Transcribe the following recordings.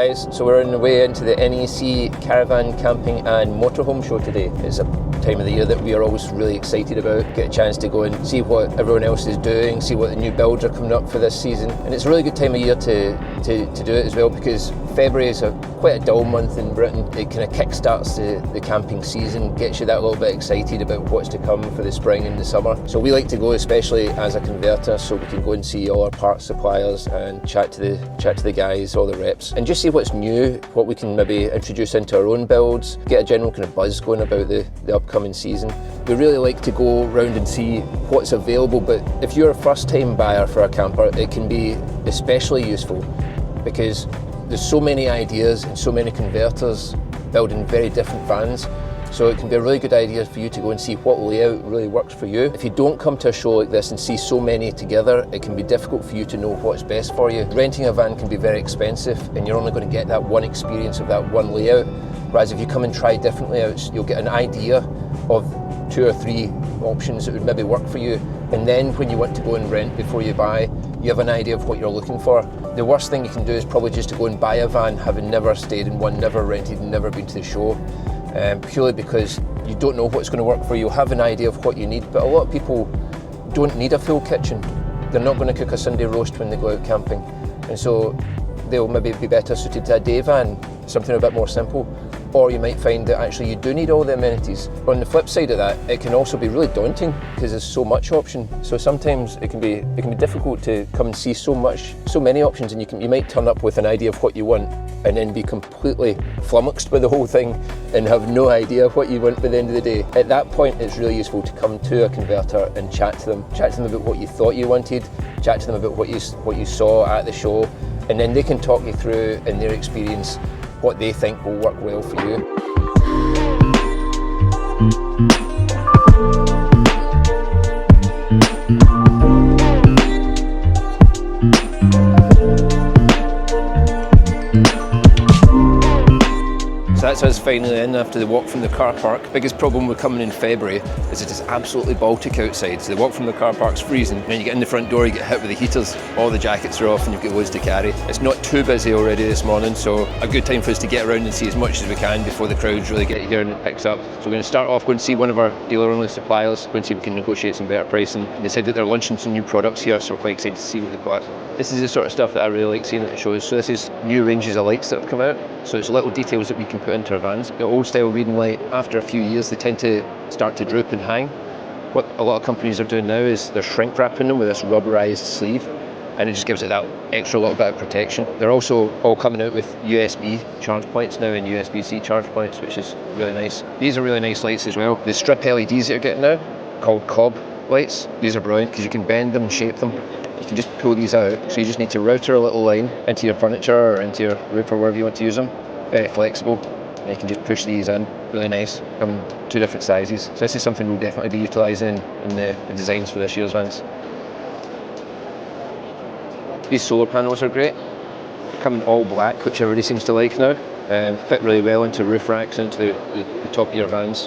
guys, so we're on the way into the NEC Caravan, Camping and Motorhome Show today. It's a time of the year that we are always really excited about. Get a chance to go and see what everyone else is doing, see what the new builds are coming up for this season. And it's a really good time of year to do it as well, because February is quite a dull month in Britain. It kind of kick-starts the camping season, gets you that little bit excited about what's to come for the spring and the summer. So we like to go, especially as a converter, so we can go and see all our parts suppliers and chat to the guys, all the reps, and just see what's new, what we can maybe introduce into our own builds, get a general kind of buzz going about the upcoming season. We really like to go around and see what's available, but if you're a first-time buyer for a camper, it can be especially useful because there's so many ideas and so many converters building very different vans. So it can be a really good idea for you to go and see what layout really works for you. If you don't come to a show like this and see so many together, it can be difficult for you to know what's best for you. Renting a van can be very expensive and you're only going to get that one experience of that one layout. Whereas if you come and try different layouts, you'll get an idea of 2 or 3 options that would maybe work for you. And then when you want to go and rent before you buy, you have an idea of what you're looking for. The worst thing you can do is probably just to go and buy a van, having never stayed in one, never rented and never been to the show. Purely because you don't know what's going to work for you. You'll have an idea of what you need, but a lot of people don't need a full kitchen. They're not going to cook a Sunday roast when they go out camping, and so they'll maybe be better suited to a day van, something a bit more simple. Or you might find that actually you do need all the amenities. On the flip side of that, it can also be really daunting because there's so much option. So sometimes it can be difficult to come and see so many options, and you might turn up with an idea of what you want and then be completely flummoxed by the whole thing and have no idea what you want by the end of the day. At that point, it's really useful to come to a converter and chat to them about what you thought you wanted, chat to them about what you saw at the show, and then they can talk you through in their experience what they think will work well for you. So that's us finally in after the walk from the car park. Biggest problem with coming in February is it is absolutely Baltic outside. So the walk from the car park's freezing, and then you get in the front door, you get hit with the heaters, all the jackets are off and you've got loads to carry. It's not too busy already this morning, so a good time for us to get around and see as much as we can before the crowds really get here and it picks up. So we're going to start off going to see one of our dealer-only suppliers, go and see if we can negotiate some better pricing. They said that they're launching some new products here, so we're quite excited to see what they've got. This is the sort of stuff that I really like seeing at the shows. So this is new ranges of lights that have come out. So it's little details that we can put into our vans. The old style reading light, after a few years, they tend to start to droop and hang. What a lot of companies are doing now is they're shrink wrapping them with this rubberized sleeve, and it just gives it that extra little bit of protection. They're also all coming out with USB charge points now and USB-C charge points, which is really nice. These are really nice lights as well. The strip LEDs that you're getting now, called cob lights, these are brilliant because you can bend them, shape them. You can just pull these out, so you just need to router a little line into your furniture or into your roof or wherever you want to use them. Very flexible. And you can just push these in, really nice, come 2 different sizes. So this is something we'll definitely be utilising in the designs for this year's vans. These solar panels are great. They come in all black, which everybody seems to like now. Fit really well into roof racks, into the top of your vans.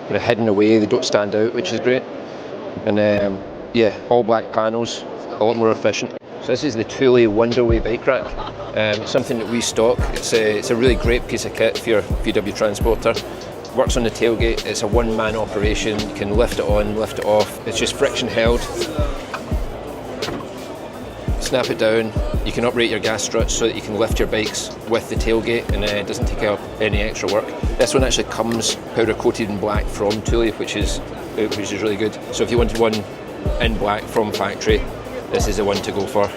They're hidden away, they don't stand out, which is great. And yeah, all black panels, a lot more efficient. So this is the Thule WanderWay bike rack. Something that we stock. It's a really great piece of kit for your VW transporter. Works on the tailgate. It's a one-man operation. You can lift it on, lift it off. It's just friction held. Snap it down. You can operate your gas struts so that you can lift your bikes with the tailgate, and it doesn't take up any extra work. This one actually comes powder coated in black from Thule, which is really good. So if you wanted one in black from factory, this is the one to go for.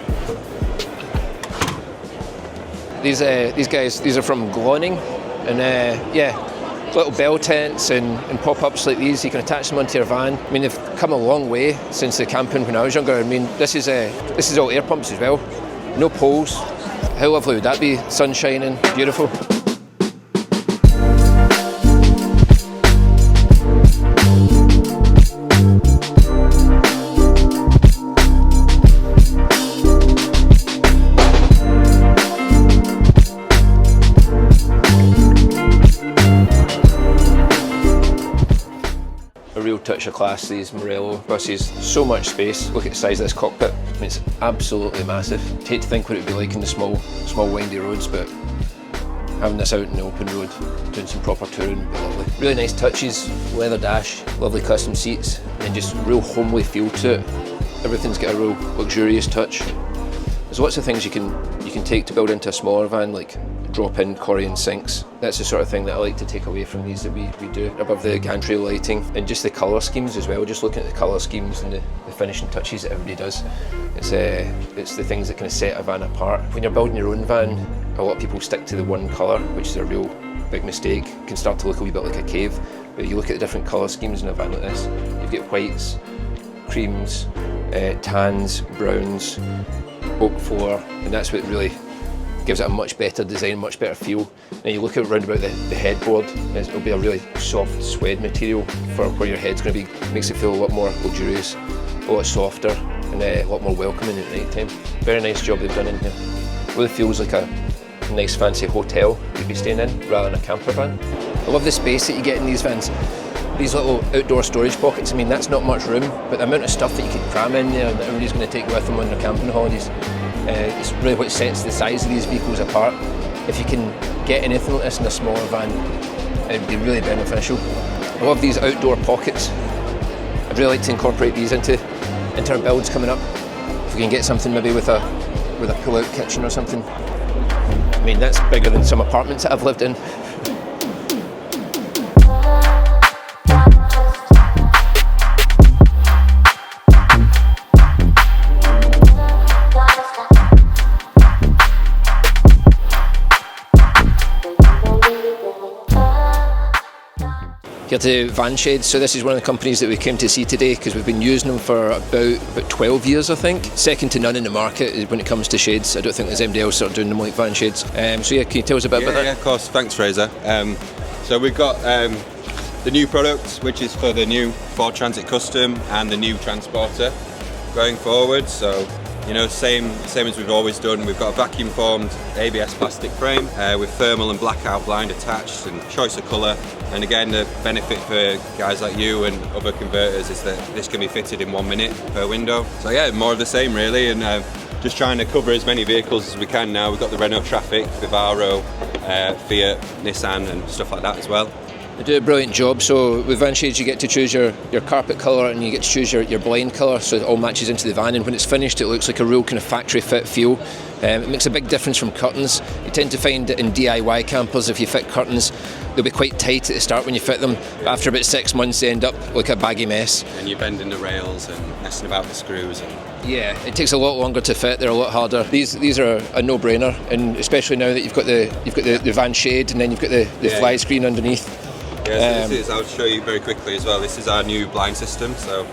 These guys, these are from Gloning, and yeah, little bell tents and pop-ups like these. You can attach them onto your van. I mean, they've come a long way since the camping when I was younger. I mean, this is all air pumps as well. No poles. How lovely would that be? Sun shining, beautiful. Touch of class, these Morello buses. So much space. Look at the size of this cockpit. I mean, it's absolutely massive. I'd hate to think what it would be like in the small windy roads, but having this out in the open road, doing some proper touring, lovely. Really nice touches, leather dash, lovely custom seats, and just real homely feel to it. Everything's got a real luxurious touch. There's lots of things you can take to build into a smaller van, like drop-in Corian sinks. That's the sort of thing that I like to take away from these that we do. Above the gantry lighting, and just the colour schemes as well, just looking at the colour schemes and the finishing touches that everybody does. It's the things that kind of set a van apart. When you're building your own van, a lot of people stick to the one colour, which is a real big mistake. It can start to look a wee bit like a cave, but you look at the different colour schemes in a van like this, you get whites, creams, tans, browns, oak floor, and that's what really gives it a much better design, much better feel. And you look at round about the headboard, it'll be a really soft suede material for where your head's going to be. Makes it feel a lot more luxurious, a lot softer, and a lot more welcoming at night time. Very nice job they've done in here. Really feels like a nice fancy hotel you'd be staying in rather than a camper van. I love the space that you get in these vans. These little outdoor storage pockets, I mean, that's not much room, but the amount of stuff that you can cram in there that everybody's going to take with them on their camping holidays, it's really what sets the size of these vehicles apart. If you can get anything like this in a smaller van, it would be really beneficial. I love these outdoor pockets. I'd really like to incorporate these into our builds coming up. If we can get something maybe with a pull-out kitchen or something. I mean, that's bigger than some apartments that I've lived in. Here to VanShades, so this is one of the companies that we came to see today because we've been using them for about 12 years, I think. Second to none in the market when it comes to shades. I don't think there's anybody else that are doing them like VanShades. So yeah, can you tell us a bit about that? Yeah, of course. Thanks, Frazer. So we've got the new product, which is for the new Ford Transit Custom and the new Transporter going forward. So, you know, same as we've always done. We've got a vacuum formed ABS plastic frame with thermal and blackout blind attached and choice of colour. And again, the benefit for guys like you and other converters is that this can be fitted in 1 minute per window. So yeah, more of the same really, and just trying to cover as many vehicles as we can now. We've got the Renault Traffic, Vivaro, Fiat, Nissan and stuff like that as well. They do a brilliant job. So with VanShades you get to choose your carpet colour and you get to choose your blind colour, so it all matches into the van, and when it's finished it looks like a real kind of factory fit feel. It makes a big difference from curtains. You tend to find that in DIY campers, if you fit curtains, they'll be quite tight at the start when you fit them, but after about 6 months they end up like a baggy mess. And you're bending the rails and messing about the screws. Yeah, it takes a lot longer to fit, they're a lot harder. These are a no-brainer, and especially now that you've got the van shade and then you've got the fly screen underneath. Yeah, so this is, I'll show you very quickly as well, this is our new blind system. So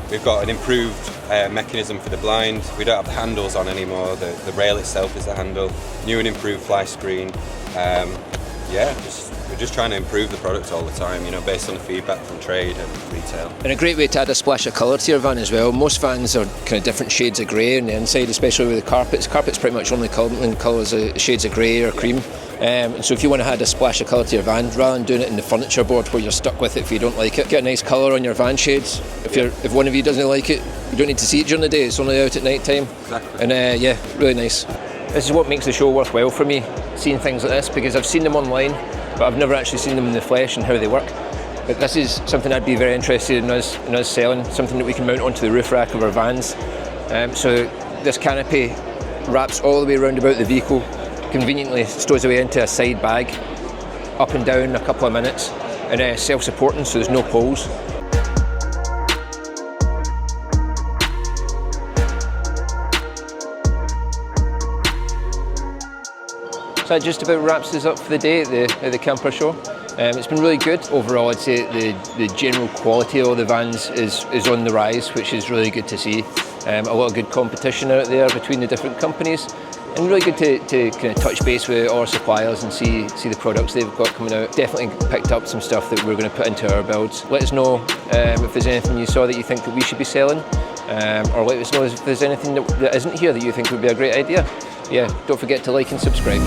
we've got an improved mechanism for the blind. We don't have the handles on anymore, the rail itself is the handle. New and improved fly screen. We're just trying to improve the product all the time, you know, based on the feedback from trade and retail. And a great way to add a splash of colour to your van as well. Most vans are kind of different shades of grey on the inside, especially with the carpets. Carpets pretty much only come in colours of shades of grey or cream. And so if you want to add a splash of colour to your van, rather than doing it in the furniture board where you're stuck with it if you don't like it, get a nice colour on your van shades. If one of you doesn't like it, you don't need to see it during the day, it's only out at night time. Exactly. And yeah, really nice. This is what makes the show worthwhile for me, seeing things like this, because I've seen them online, but I've never actually seen them in the flesh and how they work. But this is something I'd be very interested in us selling, something that we can mount onto the roof rack of our vans. So this canopy wraps all the way around about the vehicle, conveniently stows away into a side bag, up and down a couple of minutes, and self-supporting, so there's no poles. So that just about wraps us up for the day at the camper show. It's been really good. Overall, I'd say the general quality of all the vans is on the rise, which is really good to see. A lot of good competition out there between the different companies, and really good to kind of touch base with our suppliers and see the products they've got coming out. Definitely picked up some stuff that we're going to put into our builds. Let us know if there's anything you saw that you think that we should be selling, or let us know if there's anything that isn't here that you think would be a great idea. Yeah, don't forget to like and subscribe.